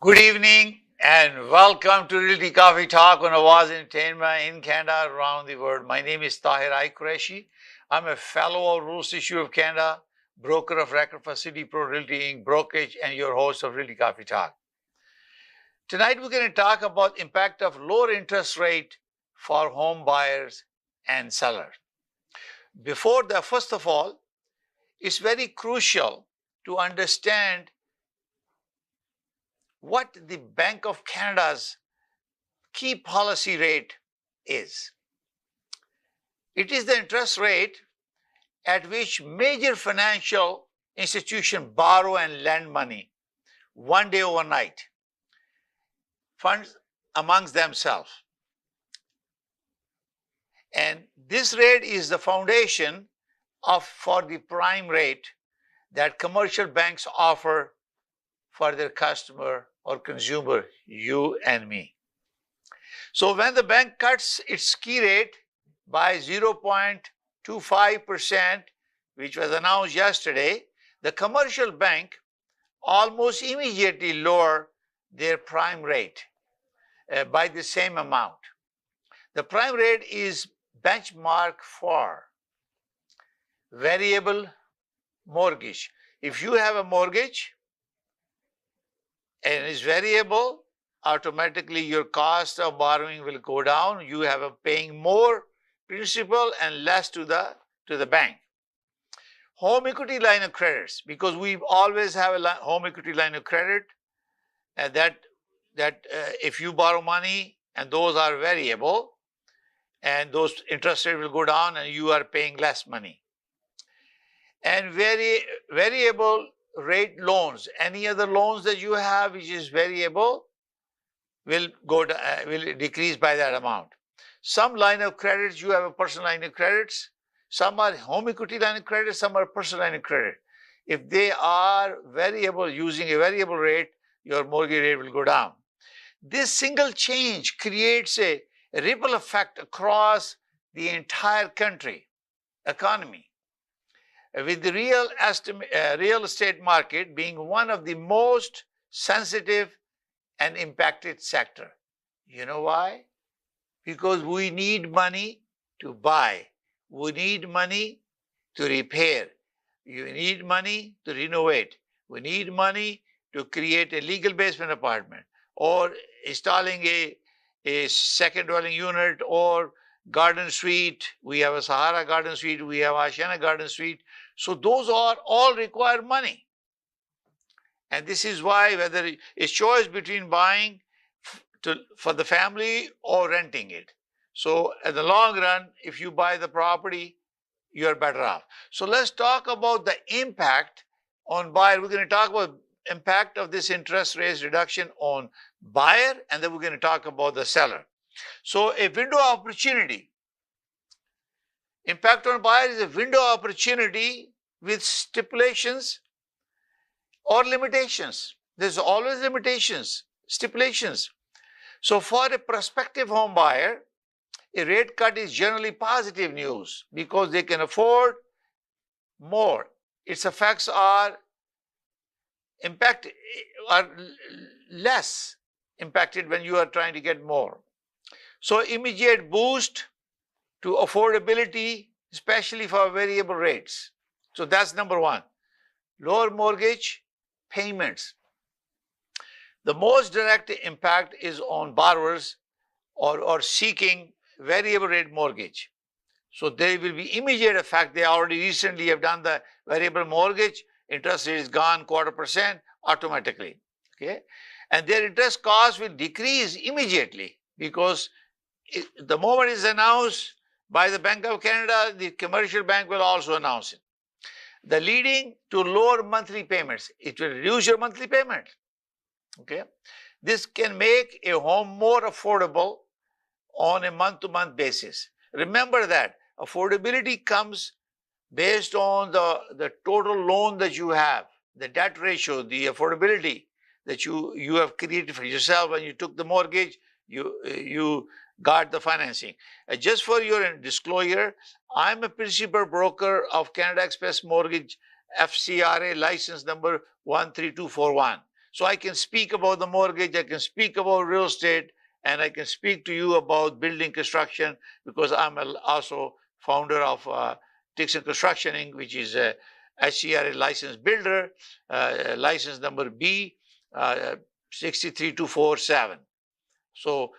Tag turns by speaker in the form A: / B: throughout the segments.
A: Good evening and welcome to Realty Coffee Talk on Awaz Ent in Canada around the world. My name is Tahir Qureshi. I'm a fellow of Rules Issue of Canada, broker of record for City Pro Realty Inc. brokerage, and your host of Realty Coffee Talk. Tonight we're going to talk about impact of lower interest rate for home buyers and sellers. Before that, first of all, it's very crucial to understand what the Bank of Canada's key policy rate is. It is the interest rate at which major financial institutions borrow and lend money one day overnight, funds amongst themselves. And this rate is the foundation for the prime rate that commercial banks offer for their customer or consumer, you and me. So when the bank cuts its key rate by 0.25%, which was announced yesterday, the commercial bank almost immediately lower their prime rate by the same amount. The prime rate is benchmark for variable mortgage. If you have a mortgage and it's variable, automatically your cost of borrowing will go down. You have a paying more principal and less to the bank. Home equity line of credits, because we always have a home equity line of credit, and that if you borrow money and those are variable, and those interest rate will go down and you are paying less money. And variable rate loans, any other loans that you have which is variable, will decrease by that amount. Some line of credits, you have a personal line of credits, some are home equity line of credit, some are personal line of credit. If they are variable, using a variable rate, your mortgage rate will go down. This single change creates a ripple effect across the entire country economy, with the real estate market being one of the most sensitive and impacted sector. You know why? Because we need money to buy. We need money to repair. You need money to renovate. We need money to create a legal basement apartment or installing a second dwelling unit or garden suite. We have a Sahara garden suite. We have Ashana garden suite. So those are all require money. And this is why whether it's choice between buying for the family or renting it. So in the long run, if you buy the property, you're better off. So let's talk about the impact on buyer. We're going to talk about impact of this interest rate reduction on buyer, and then we're going to talk about the seller. So a window opportunity. Impact on buyer is a window opportunity with stipulations or limitations. There's always limitations, stipulations. So for a prospective home buyer, a rate cut is generally positive news because they can afford more. Its effects are less impacted when you are trying to get more. So immediate boost to affordability, especially for variable rates. So that's number one. Lower mortgage payments. The most direct impact is on borrowers or seeking variable rate mortgage. So there will be immediate effect. They already recently have done the variable mortgage. Interest rate is gone 0.25% automatically. Okay, and their interest cost will decrease immediately because the moment it's announced by the Bank of Canada, the commercial bank will also announce it. The leading to lower monthly payments. It will reduce your monthly payment. Okay, this can make a home more affordable on a month-to-month basis. Remember that affordability comes based on the total loan that you have, the debt ratio, the affordability that you have created for yourself when you took the mortgage, you got the financing. Just for your disclosure, I'm a principal broker of Canada Express Mortgage FCRA license number 13241. So I can speak about the mortgage, I can speak about real estate, and I can speak to you about building construction because I'm also founder of Dixon Construction Inc., which is a HCRA licensed builder, license number B 63247. So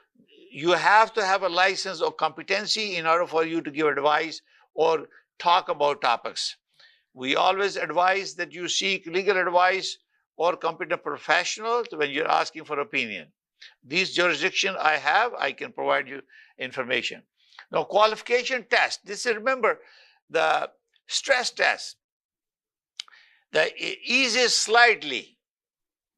A: you have to have a license or competency in order for you to give advice or talk about topics. We always advise that you seek legal advice or competent professionals when you're asking for opinion. These jurisdiction I have, I can provide you information. Now, qualification test. This is, remember, the stress test. The eases slightly,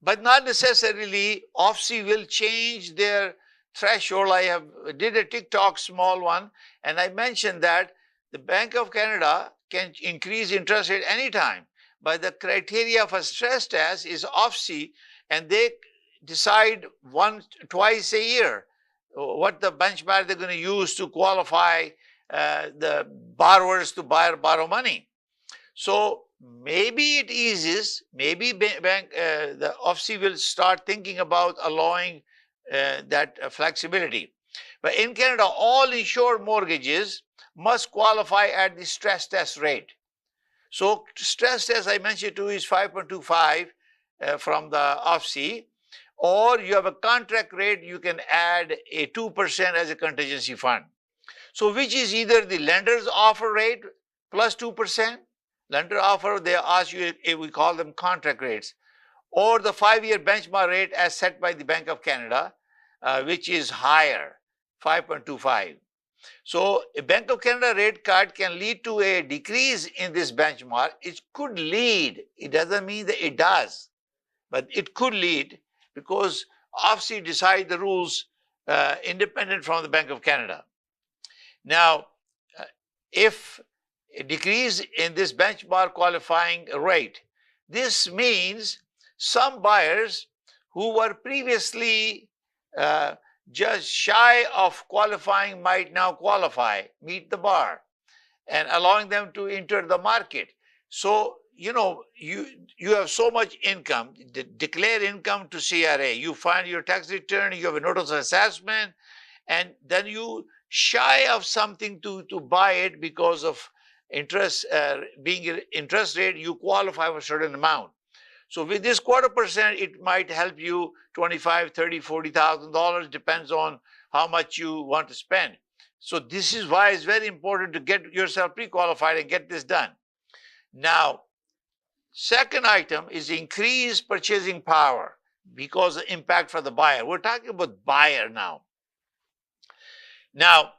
A: but not necessarily. OFSI will change their threshold. I did a TikTok small one, and I mentioned that the Bank of Canada can increase interest rate anytime, but the criteria for stress test is OFSI, and they decide twice a year what the benchmark they're going to use to qualify the borrowers to borrow money. So maybe it eases, maybe the OFSI will start thinking about allowing that flexibility. But in Canada, all insured mortgages must qualify at the stress test rate. So stress test I mentioned to you is 5.25 from the OFSI, or you have a contract rate, you can add a 2% as a contingency fund. So which is either the lender's offer rate plus 2%, lender offer, they ask you if we call them contract rates, or the 5-year benchmark rate as set by the Bank of Canada, which is higher, 5.25. So a Bank of Canada rate cut can lead to a decrease in this benchmark. It could lead, it doesn't mean that it does, but it could lead because OFSI decide the rules independent from the Bank of Canada. Now, if a decrease in this benchmark qualifying rate, this means some buyers who were previously just shy of qualifying might now qualify, meet the bar, and allowing them to enter the market. So, you know, you have so much income, declare income to CRA, you find your tax return, you have a notice of assessment, and then you shy of something to buy it because of interest, being interest rate, you qualify for a certain amount. So with this 0.25%, it might help you $25,000, $30,000, $40,000, depends on how much you want to spend. So this is why it's very important to get yourself pre-qualified and get this done. Now, second item is increased purchasing power because of impact for the buyer. We're talking about buyer now. Now,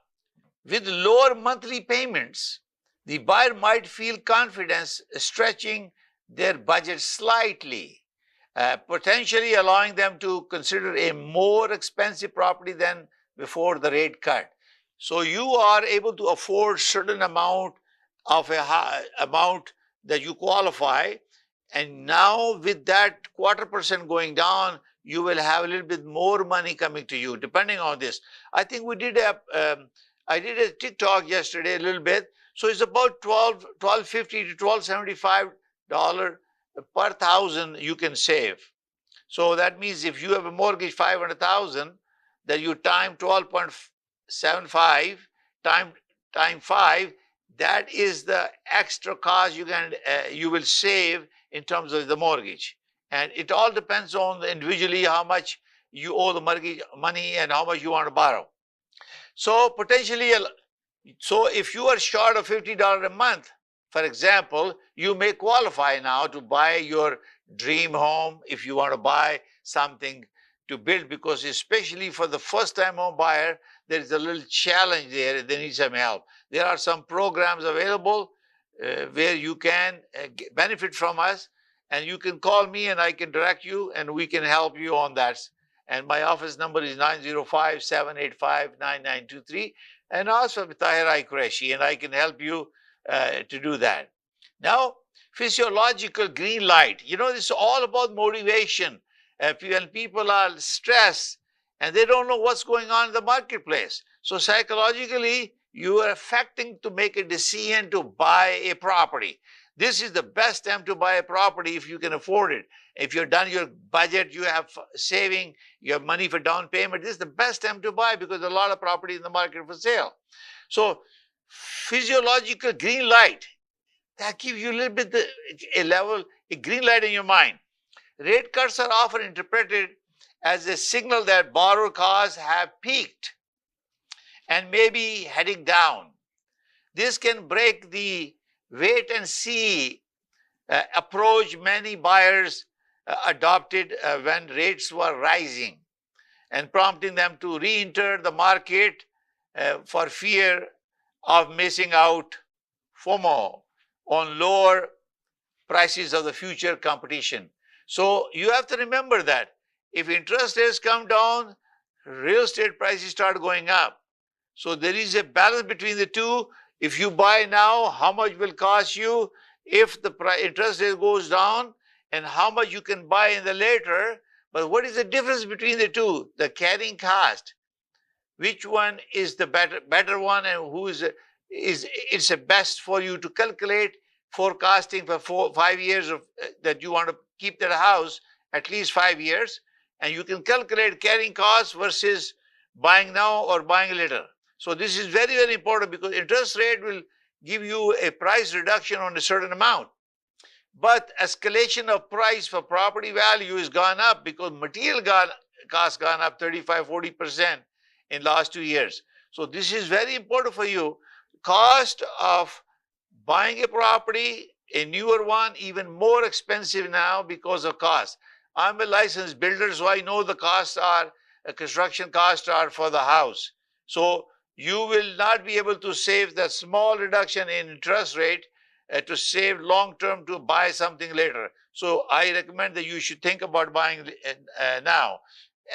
A: with lower monthly payments, the buyer might feel confidence stretching their budget slightly, potentially allowing them to consider a more expensive property than before the rate cut. So you are able to afford certain amount of amount that you qualify, and now with that 0.25% going down, you will have a little bit more money coming to you depending on this. I think we did I did a TikTok yesterday a little bit. So it's about $12.50 to $12.75 per thousand you can save. So that means if you have a mortgage $500,000, that you time 12.75 time 5, that is the extra cost you will save in terms of the mortgage. And it all depends on individually how much you owe the mortgage money and how much you want to borrow. So potentially, so if you are short of $50 a month, for example, you may qualify now to buy your dream home if you want to buy something to build, because especially for the first-time home buyer, there is a little challenge there. They need some help. There are some programs available where you can benefit from us, and you can call me and I can direct you and we can help you on that. And my office number is 905-785-9923. And also Tahir Qureshi, and I can help you to do that. Now, physiological green light. You know, this is all about motivation. When people are stressed and they don't know what's going on in the marketplace. So psychologically, you are affecting to make a decision to buy a property. This is the best time to buy a property if you can afford it. If you've done your budget, you have saving, you have money for down payment, this is the best time to buy because there's a lot of property in the market for sale. So physiological green light, that gives you a little bit a green light in your mind. Rate cuts are often interpreted as a signal that borrower costs have peaked and may be heading down. This can break the wait and see approach many buyers adopted when rates were rising, and prompting them to re-enter the market for fear of missing out, FOMO, on lower prices of the future competition. So you have to remember that if interest rates come down, real estate prices start going up. So there is a balance between the two. If you buy now, how much will cost you if the interest rate goes down, and how much you can buy in the later. But what is the difference between the two? The carrying cost. Which one is the better one, and who is it's the best for you to calculate forecasting for 5 years of that you want to keep that house at least 5 years, and you can calculate carrying costs versus buying now or buying later. So this is very, very important because interest rate will give you a price reduction on a certain amount. But escalation of price for property value has gone up because material costs gone up 35-40% in last 2 years. So this is very important for you. Cost of buying a property, a newer one, even more expensive now because of cost. I'm a licensed builder, so I know the costs are, construction costs are for the house. So you will not be able to save that small reduction in interest rate to save long term to buy something later. So I recommend that you should think about buying now.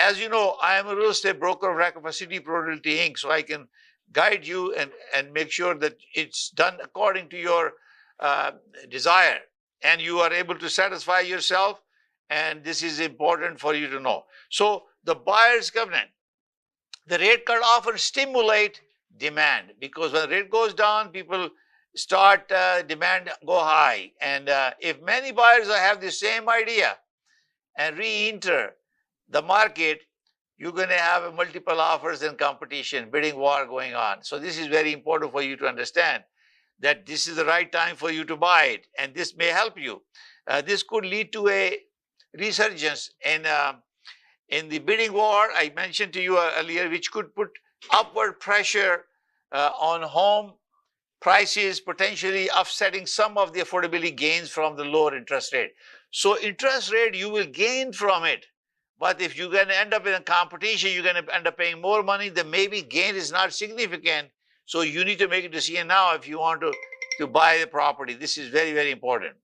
A: As you know, I am a real estate broker of record for City Pro Realty Inc., so I can guide you and make sure that it's done according to your desire, and you are able to satisfy yourself, and this is important for you to know. So the buyer's covenant, the rate cut often stimulate demand because when the rate goes down, people start demand go high. And if many buyers have the same idea and re-enter the market, you're going to have multiple offers and competition, bidding war going on. So this is very important for you to understand that this is the right time for you to buy it, and this may help you. This could lead to a resurgence in the bidding war I mentioned to you earlier, which could put upward pressure on home prices, potentially offsetting some of the affordability gains from the lower interest rate. So interest rate, you will gain from it. But if you're going to end up in a competition, you're going to end up paying more money, then maybe gain is not significant. So you need to make a decision now if you want to buy the property. This is very, very important.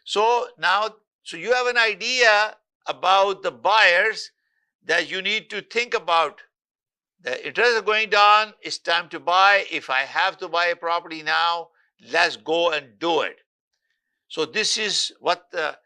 A: So now, so you have an idea about the buyers that you need to think about. The interest is going down, it's time to buy. If I have to buy a property now, let's go and do it. So this is what the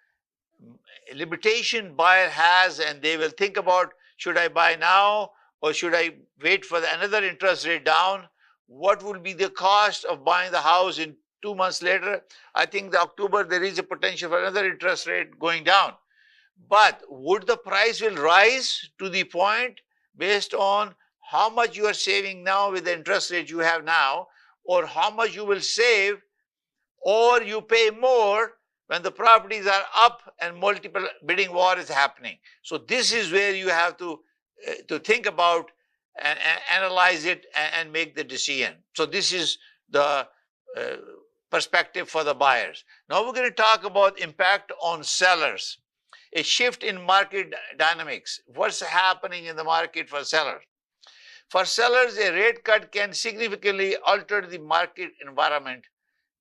A: limitation buyer has, and they will think about, should I buy now or should I wait for another interest rate down? What will be the cost of buying the house in 2 months later? I think the October there is a potential for another interest rate going down. But would the price will rise to the point based on how much you are saving now with the interest rate you have now, or how much you will save, or you pay more when the properties are up and multiple bidding war is happening. So this is where you have to think about and analyze it and make the decision. So this is the perspective for the buyers. Now we're going to talk about impact on sellers. A shift in market dynamics. What's happening in the market for sellers? For sellers, a rate cut can significantly alter the market environment,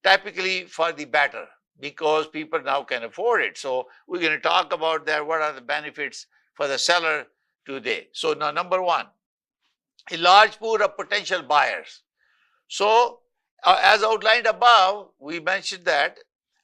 A: typically for the better, because people now can afford it. So we're going to talk about that. What are the benefits for the seller today? So now, number one, a large pool of potential buyers. So as outlined above, we mentioned that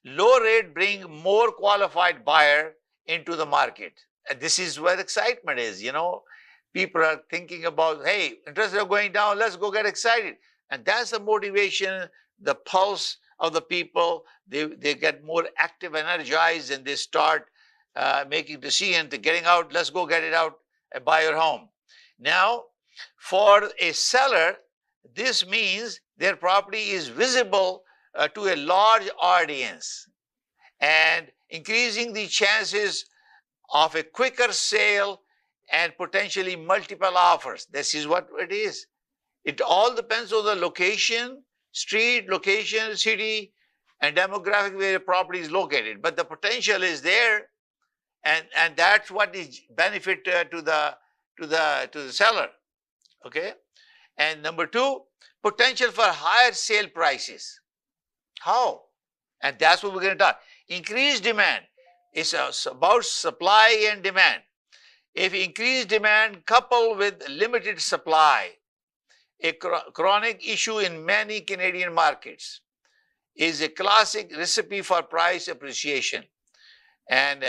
A: low rate bring more qualified buyer into the market. And this is where excitement is, you know. People are thinking about, hey, interest are going down, let's go get excited. And that's the motivation, the pulse of the people. They get more active, energized, and they start making decisions, to getting out. Let's go get it out and buy your home. Now, for a seller, this means their property is visible to a large audience and increasing the chances of a quicker sale and potentially multiple offers. This is what it is. It all depends on the location, street, location, city, and demographic where the property is located. But the potential is there, and that's what is benefit to the seller. Okay. And number two, potential for higher sale prices. How? And that's what we're going to talk. Increased demand. It's about supply and demand. If increased demand coupled with limited supply, a chronic issue in many Canadian markets, is a classic recipe for price appreciation. And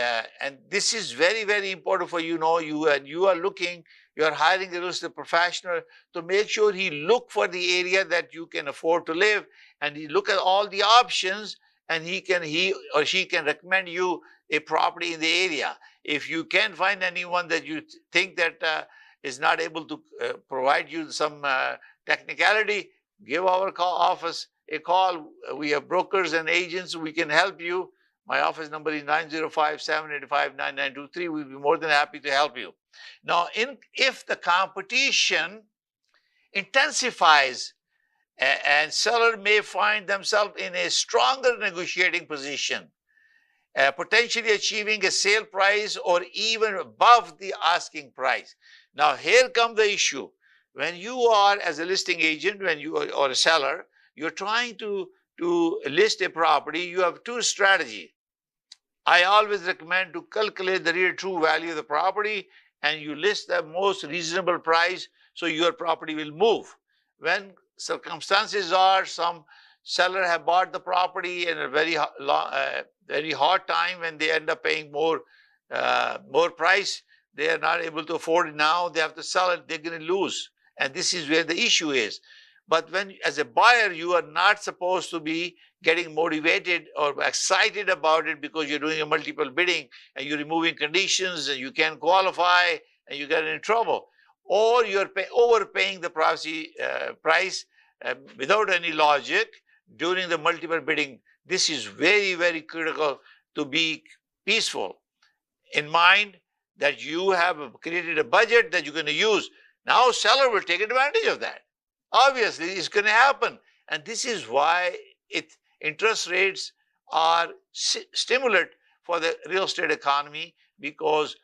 A: this is very, very important for you know. You are looking, you are hiring a real estate professional to make sure he look for the area that you can afford to live, and he look at all the options, and he or she can recommend you a property in the area. If you can't find anyone that you think that is not able to provide you some technicality, give our office a call. We have brokers and agents. We can help you. My office number is 905-785-9923. We'll be more than happy to help you. Now, if the competition intensifies, and seller may find themselves in a stronger negotiating position, potentially achieving a sale price or even above the asking price. Now, here comes the issue. When you are, as a listing agent, when you are, or a seller, you're trying to list a property, you have two strategies. I always recommend to calculate the real true value of the property, and you list the most reasonable price so your property will move. When circumstances are, some seller have bought the property in a very hard time, when they end up paying more price, they are not able to afford it now, they have to sell it, they're going to lose. And this is where the issue is. But when, as a buyer, you are not supposed to be getting motivated or excited about it because you're doing a multiple bidding and you're removing conditions and you can't qualify and you get in trouble. Or you're overpaying the price without any logic during the multiple bidding. This is very, very critical to be peaceful in mind that you have created a budget that you're going to use. Now seller will take advantage of that. Obviously, it's going to happen. And this is why interest rates are stimulant for the real estate economy, because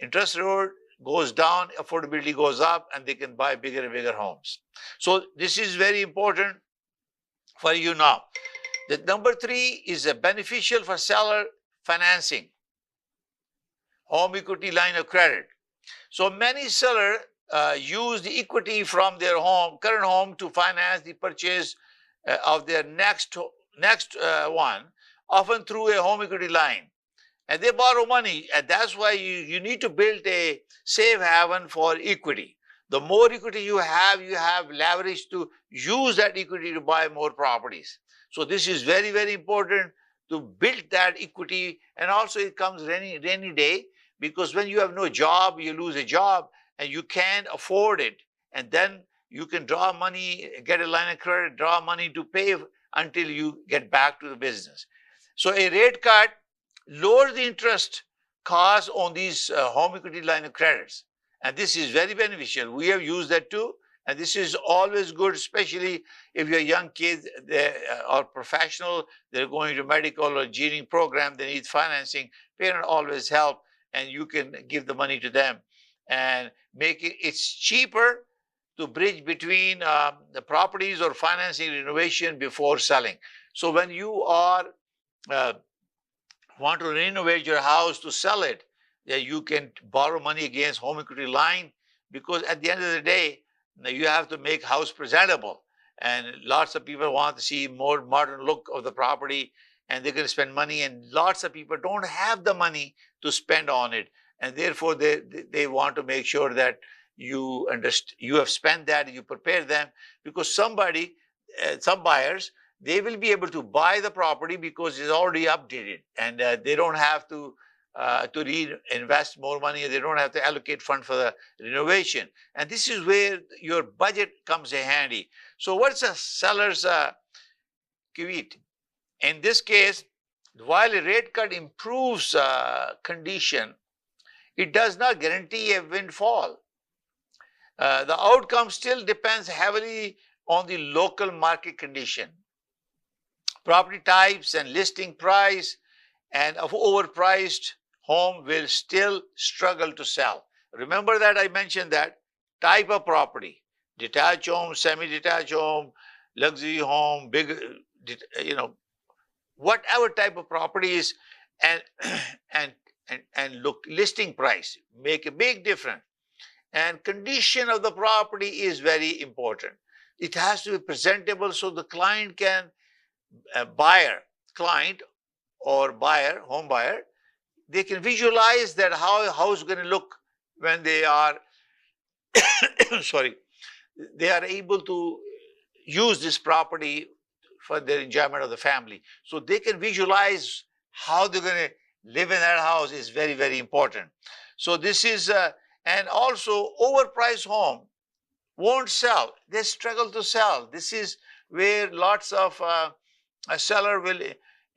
A: interest rate goes down, affordability goes up, and they can buy bigger and bigger homes. So this is very important for you now. The number three is a beneficial for seller financing, home equity line of credit. So many sellers use the equity from their current home to finance the purchase of their next one, often through a home equity line. And they borrow money, and that's why you need to build a safe haven for equity. The more equity you have leverage to use that equity to buy more properties. So this is very, very important to build that equity. And also it comes rainy day, because when you have no job, you lose a job and you can't afford it. And then you can draw money, get a line of credit, draw money to pay until you get back to the business. So a rate cut lowers the interest cost on these home equity line of credits. And this is very beneficial. We have used that too. And this is always good, especially if you're young kids or professional, they're going to medical or engineering program, they need financing. Parents always help, and you can give the money to them and make it's cheaper to bridge between the properties or financing renovation before selling. So when you are want to renovate your house to sell it, you can borrow money against home equity line, because at the end of the day, you have to make house presentable. And lots of people want to see more modern look of the property, and they're going to spend money, and lots of people don't have the money to spend on it. And therefore, they want to make sure that you have spent that, and you prepare them, because some buyers, they will be able to buy the property because it's already updated, and they don't have to reinvest more money. They don't have to allocate fund for the renovation. And this is where your budget comes in handy. So what's a seller's kivit? In this case, while a rate cut improves condition, it does not guarantee a windfall. The outcome still depends heavily on the local market condition, property types and listing price, and of overpriced home will still struggle to sell. Remember that I mentioned that type of property: detached home, semi-detached home, luxury home, big, whatever type of property is, and look, listing price make a big difference. And condition of the property is very important. It has to be presentable so the client can, client or buyer, home buyer, they can visualize that how a house is going to look when they are, they are able to use this property for their enjoyment of the family. So they can visualize how they're going to live in that house is very, very important. So this is, and also overpriced home won't sell. They struggle to sell. This is where lots of a seller will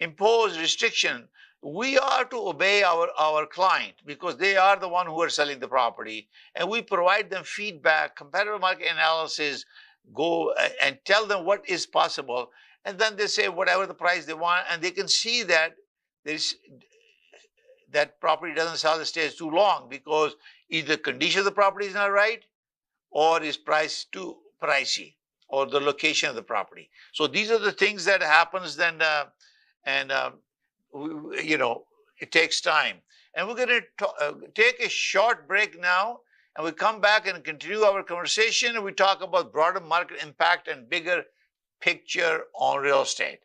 A: impose restriction. We are to obey our client because they are the one who are selling the property, and we provide them feedback, competitive market analysis, go and tell them what is possible, and then they say whatever the price they want, and they can see that that property doesn't sell, it stays too long because either condition of the property is not right, or is priced too pricey, or the location of the property. So these are the things that happens then, it takes time. And we're going to take a short break now, and we come back and continue our conversation, and we talk about broader market impact and bigger picture on real estate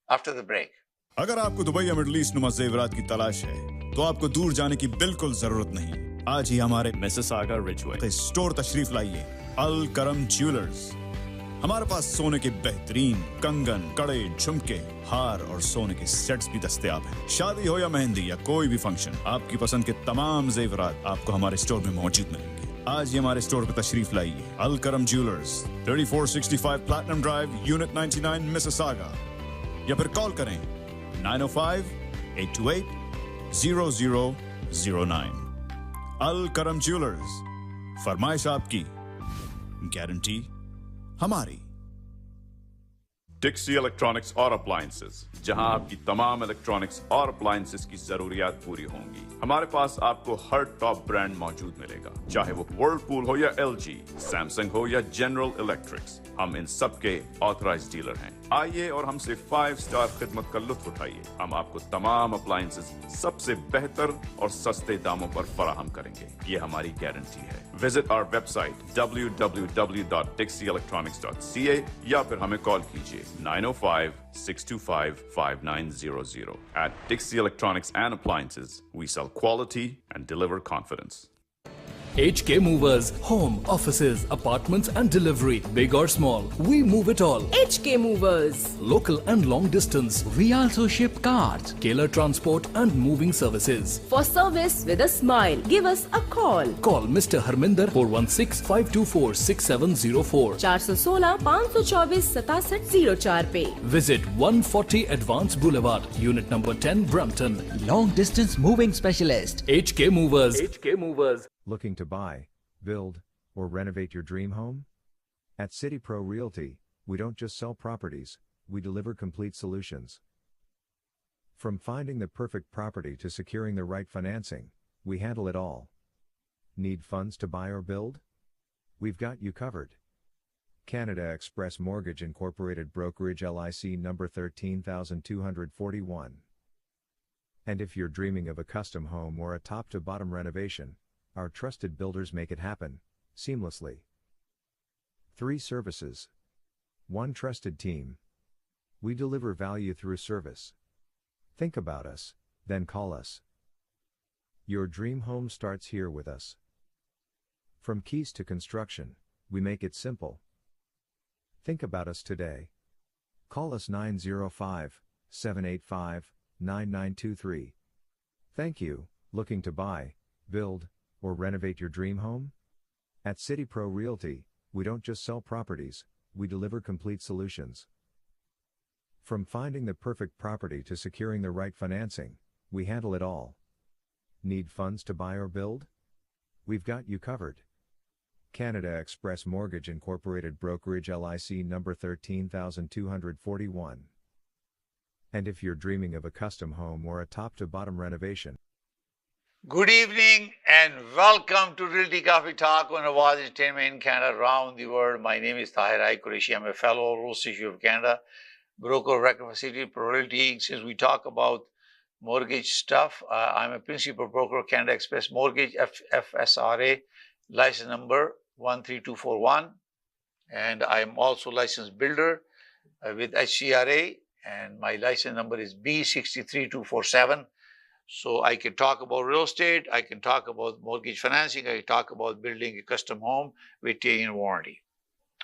A: after the break.
B: अगर आपको Dubai या middle east नुमा जेवरात की तलाश है, तो आपको दूर जाने की बिल्कुल जरूरत नहीं। आज ही हमारे मिसिसागा रिजवे स्टोर तशरीफ लाइए, अल करम ज्वेलर्स। हमारे पास सोने के बेहतरीन कंगन, कड़े, झुमके, हार और सोने के सेट्स भी दस्तयाब हैं। शादी हो या मेहंदी या कोई भी फंक्शन, आपकी पसंद के तमाम जेवरात आपको हमारे स्टोर में मौजूद मिलेंगे। आज ही हमारे स्टोर पर तशरीफ लाइए, अल करम jewellers, 3465 platinum drive, unit 99, Mississauga, या फिर कॉल करें 905-828-0009। अल करम ज्वेलर्स, फरमाइश आपकी, गारंटी हमारी।
C: डिक्सी इलेक्ट्रॉनिक्स और अप्लायंसेस, जहां आपकी तमाम इलेक्ट्रॉनिक्स और अप्लायंसेस की जरूरियात पूरी होंगी। हमारे पास आपको हर टॉप ब्रांड मौजूद मिलेगा, चाहे वो वर्लपूल हो या एलजी, सैमसंग हो या जनरल इलेक्ट्रिक्स। हम इन सब के ऑथराइज्ड डीलर हैं। आइए और हमसे 5 स्टार खिदमत का लुत्फ उठाइए। हम आपको तमाम अप्लायंसेस सबसे बेहतर और सस्ते दामों पर फराहम करेंगे, ये हमारी गारंटी है। विजिट आवर वेबसाइट www.dixieelectronics.ca या फिर हमें कॉल कीजिए 905-625-5900. At Dixie Electronics and Appliances, we sell quality and deliver confidence.
D: HK Movers, home, offices, apartments and delivery, big or small, we move it all.
E: HK Movers.
D: Local and long distance, we also ship cars, Keller transport and moving services.
E: For service with a smile, give us a call.
D: Call Mr. Harminder 416-524-6704.
E: 416-524-6704 पे.
D: Visit 140 Advance Boulevard, Unit number 10, Brampton.
F: Long distance moving specialist.
D: HK Movers. HK Movers.
G: Looking to buy, build, or renovate your dream home? At City Pro Realty, we don't just sell properties, we deliver complete solutions. From finding the perfect property to securing the right financing, we handle it all. Need funds to buy or build? We've got you covered. Canada Express Mortgage Incorporated Brokerage LIC number 13241. And if you're dreaming of a custom home or a top-to-bottom renovation, our trusted builders make it happen, seamlessly. 3 services. 1 trusted team. We deliver value through service. Think about us, then call us. Your dream home starts here with us. From keys to construction, we make it simple. Think about us today. Call us 905 785 9923. Thank you. Looking to buy, build, or renovate your dream home? At City Pro Realty, we don't just sell properties, we deliver complete solutions. From finding the perfect property to securing the right financing, we handle it all. Need funds to buy or build? We've got you covered. Canada Express Mortgage Incorporated Brokerage LIC number 13241. And if you're dreaming of a custom home or a top-to-bottom renovation,
A: Good evening and welcome to Realty Coffee Talk on Awaz Ent in Canada, around the world. My name is Tahir Qureshi. I'm a fellow Real Estate of Canada, broker of record for City Pro Realty. Since we talk about mortgage stuff, I'm a principal broker of Canada Express Mortgage, FSRA, license number 13241. And I'm also licensed builder with HCRA, and my license number is B63247. So I can talk about real estate, I can talk about mortgage financing, I can talk about building a custom home with 10-year warranty.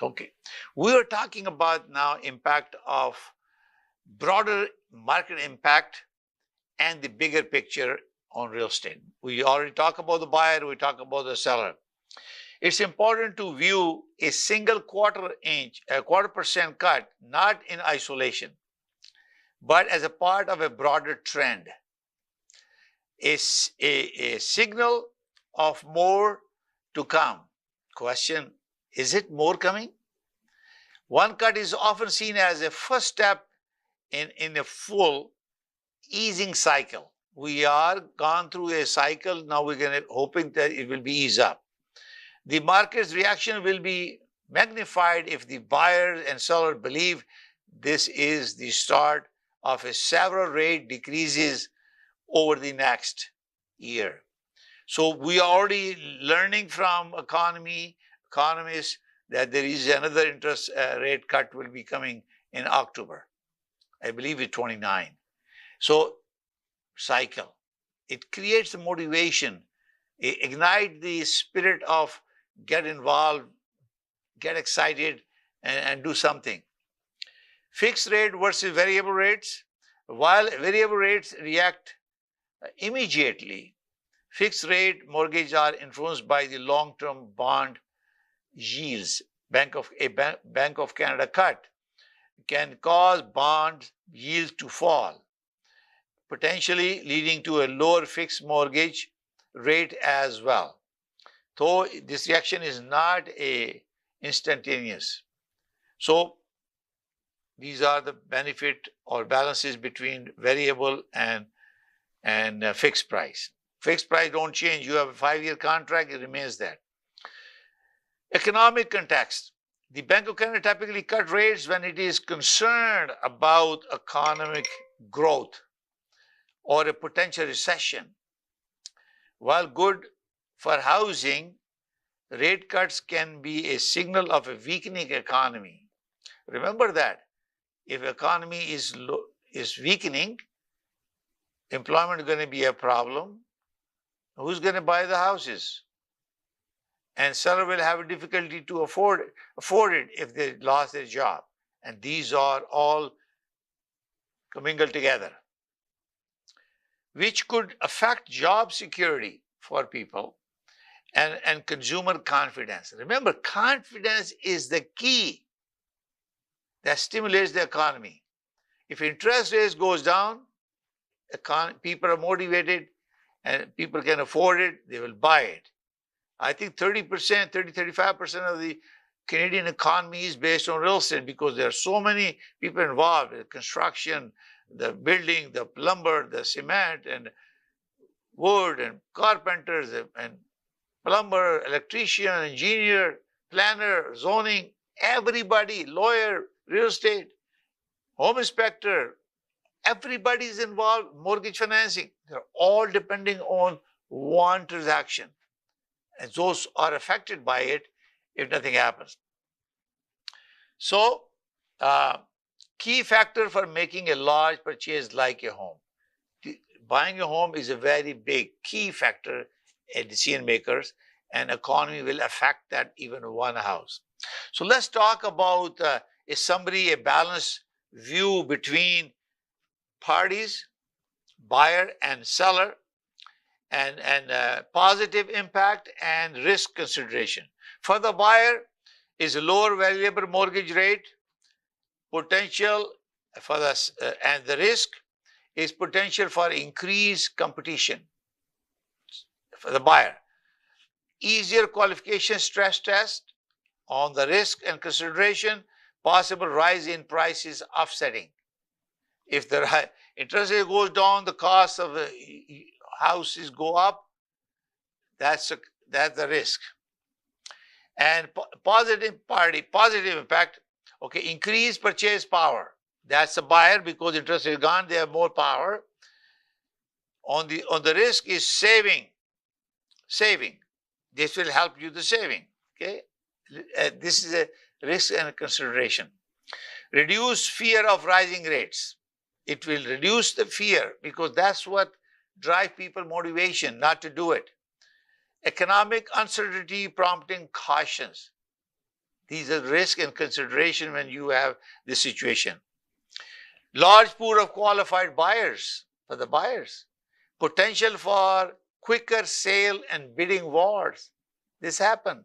A: Okay, we are talking about now impact of broader market impact and the bigger picture on real estate. We already talked about the buyer, we talk about the seller. It's important to view a single quarter percent cut not in isolation, but as a part of a broader trend. A signal of more to come. Question, is it more coming? One cut is often seen as a first step in a full easing cycle. We are gone through a cycle, now we're hoping that it will be eased up. The market's reaction will be magnified if the buyer and seller believe this is the start of a several rate decreases over the next year. So we are already learning from economists that there is another interest rate cut will be coming in October. I believe it's 29. So cycle. It creates the motivation, ignite the spirit of get involved, get excited, and do something. Fixed rate versus variable rates. While variable rates react immediately, fixed rate mortgages are influenced by the long-term bond yields. Bank of Canada cut can cause bond yields to fall, potentially leading to a lower fixed mortgage rate as well. Though this reaction is not instantaneous. So these are the benefit or balances between variable and fixed price. Fixed price don't change. You have a 5-year contract, it remains that. Economic context. The Bank of Canada typically cut rates when it is concerned about economic growth or a potential recession. While good for housing, rate cuts can be a signal of a weakening economy. Remember that if economy is weakening, employment is going to be a problem. Who's going to buy the houses? And seller will have a difficulty to afford it if they lost their job. And these are all commingled together, which could affect job security for people and consumer confidence. Remember, confidence is the key that stimulates the economy. If interest rates goes down, people are motivated and people can afford it, they will buy it. I think 35% of the Canadian economy is based on real estate because there are so many people involved in construction, the building, the plumber, the cement, and wood, and carpenters, and plumber, electrician, engineer, planner, zoning, everybody, lawyer, real estate, home inspector, everybody is involved, mortgage financing. They're all depending on one transaction. And those are affected by it if nothing happens. So, key factor for making a large purchase like a home. Buying a home is a very big key factor in decision makers, and economy will affect that even one house. So let's talk about a summary, a balanced view between parties, buyer and seller, and positive impact and risk consideration. For the buyer is a lower variable mortgage rate, potential for the and the risk is potential for increased competition for the buyer. Easier qualification stress test on the risk and consideration, possible rise in prices offsetting. If the interest rate goes down, the cost of the houses go up. That's the risk. And positive impact. Okay, increased purchase power. That's the buyer because interest rate gone. They have more power. On the risk is saving. This will help you the saving. Okay, this is a risk and a consideration. Reduce fear of rising rates. It will reduce the fear because that's what drives people motivation not to do it. Economic uncertainty prompting cautions. These are risk and consideration when you have this situation. Large pool of qualified buyers for the buyers. Potential for quicker sale and bidding wars. This happened.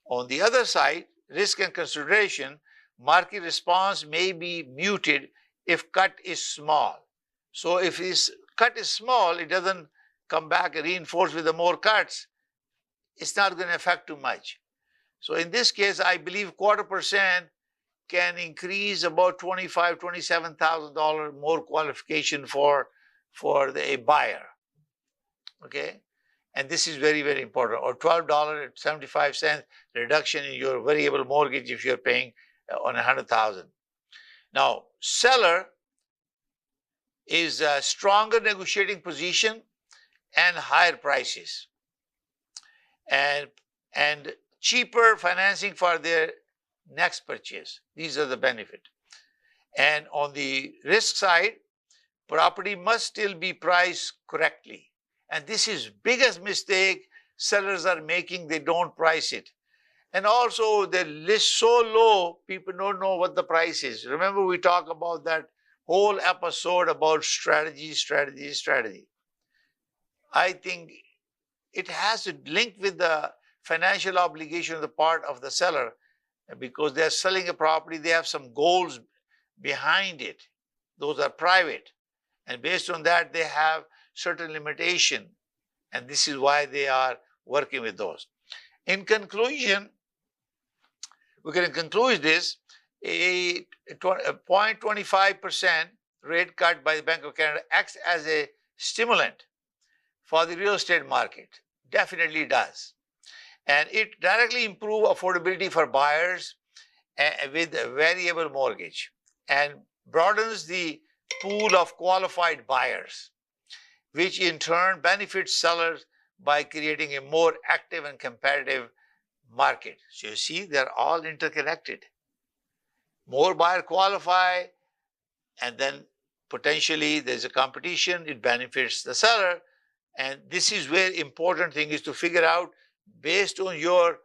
A: On the other side, risk and consideration, market response may be muted if cut is small. So if this cut is small, it doesn't come back and reinforce with the more cuts. It's not going to affect too much. So in this case, I believe 0.25% can increase about $25,000, $27,000 more qualification for a buyer. Okay, and this is very, very important. Or $12.75 reduction in your variable mortgage if you're paying on $100,000. Now, seller is a stronger negotiating position and higher prices, and cheaper financing for their next purchase. These are the benefit. And on the risk side, property must still be priced correctly. And this is biggest mistake sellers are making. They don't price it. And also they list so low, people don't know what the price is. Remember we talked about that whole episode about strategy. I think it has to link with the financial obligation on the part of the seller because they're selling a property, they have some goals behind it. Those are private. And based on that, they have certain limitation. And this is why they are working with those. In conclusion, we can conclude this, a 0.25% rate cut by the Bank of Canada acts as a stimulant for the real estate market. Definitely does. And it directly improves affordability for buyers with a variable mortgage and broadens the pool of qualified buyers, which in turn benefits sellers by creating a more active and competitive market. So you see, they're all interconnected. More buyer qualify, and then potentially there's a competition, it benefits the seller. And this is where important thing is to figure out based on your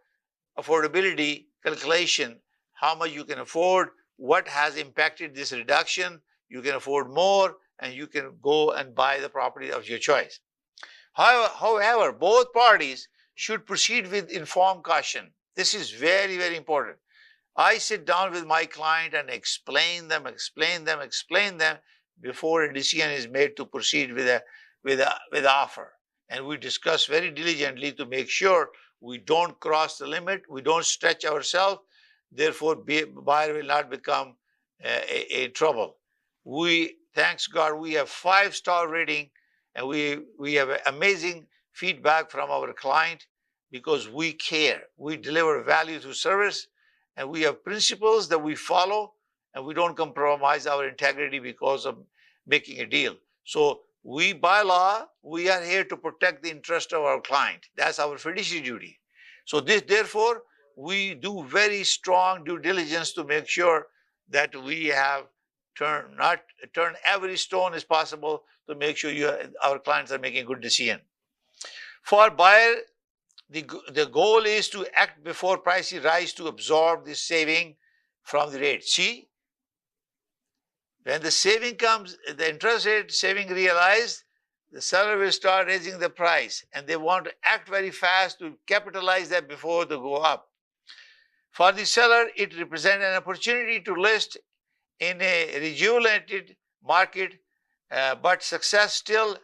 A: affordability calculation, how much you can afford, what has impacted this reduction, you can afford more, and you can go and buy the property of your choice. However, both parties should proceed with informed caution. This is very, very important. I sit down with my client and explain them before a decision is made to proceed with the offer. And we discuss very diligently to make sure we don't cross the limit, we don't stretch ourselves, therefore buyer will not become a trouble. Thanks God, we have 5-star rating, and we have amazing feedback from our client because we care. We deliver value through service, and we have principles that we follow, and we don't compromise our integrity because of making a deal. So we, by law, we are here to protect the interest of our client. That's our fiduciary duty. So therefore, we do very strong due diligence to make sure that we have turn every stone as possible to make sure our clients are making a good decision. For buyer, the goal is to act before prices rise to absorb the saving from the rate. See, When the saving comes, the interest rate saving realized, the seller will start raising the price, and they want to act very fast to capitalize that before they go up. For the seller, it represents an opportunity to list in a rejuvenated market, but success still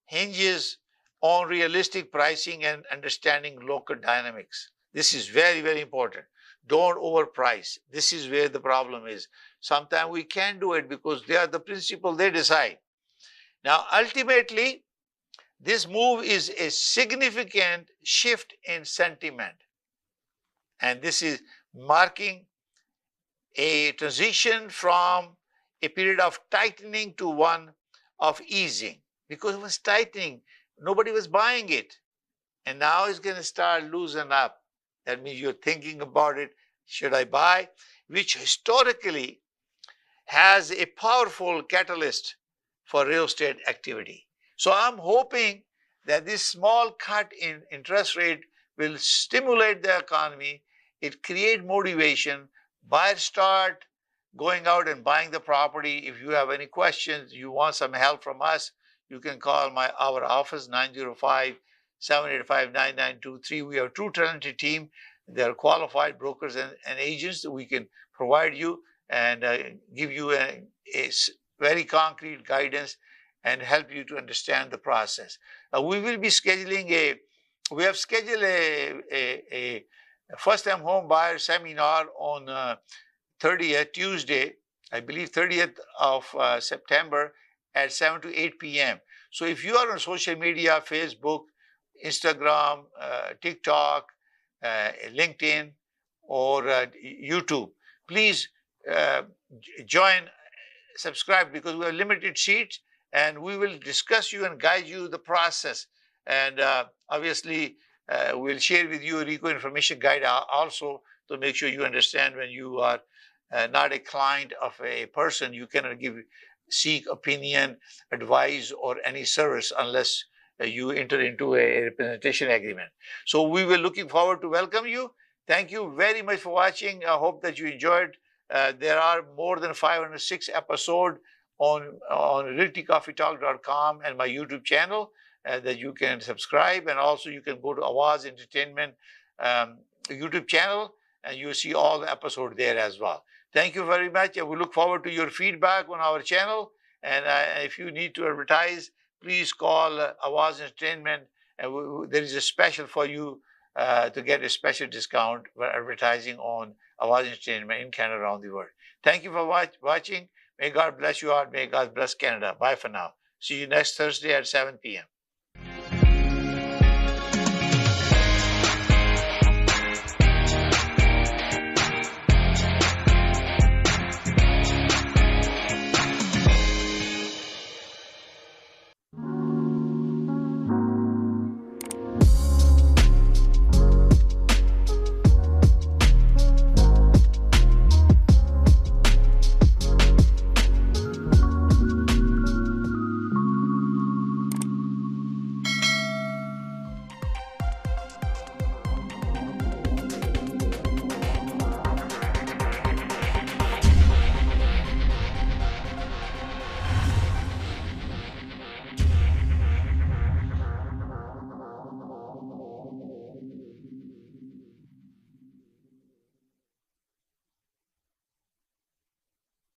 A: hinges on realistic pricing and understanding local dynamics. This is very, very important. Don't overprice. This is where the problem is. Sometimes we can't do it because they are the principal, they decide. Now, ultimately, this move is a significant shift in sentiment. And this is marking a transition from a period of tightening to one of easing. Because it was tightening, nobody was buying it. And now it's going to start loosening up. That means you're thinking about it. Should I buy? Which historically has a powerful catalyst for real estate activity. So I'm hoping that this small cut in interest rate will stimulate the economy. It create motivation. Buyers start going out and buying the property. If you have any questions, you want some help from us, you can call our office, 905-785-9923. We have a true talented team. They are qualified brokers and agents that we can provide you and give you a very concrete guidance and help you to understand the process. We will be scheduling we have scheduled a first-time home buyer seminar on 30th, Tuesday, I believe 30th of September at 7 to 8 p.m. So if you are on social media, Facebook, Instagram, TikTok, LinkedIn, or YouTube, please join, subscribe, because we have limited seats and we will discuss you and guide you the process. And obviously, we'll share with you a RICO information guide also to make sure you understand when you are not a client of a person, you cannot seek opinion, advice, or any service unless you enter into a representation agreement. So we were looking forward to welcome you. Thank you very much for watching. I hope that you enjoyed. There are more than 506 episodes on realtycoffeetalk.com and my YouTube channel that you can subscribe. And also you can go to Awaz Entertainment YouTube channel and you see all the episodes there as well. Thank you very much. And we look forward to your feedback on our channel. And if you need to advertise, please call Awaz Entertainment. And there is a special for you to get a special discount for advertising on Awaz Entertainment in Canada, around the world. Thank you for watching. May God bless you all. May God bless Canada. Bye for now. See you next Thursday at 7 p.m.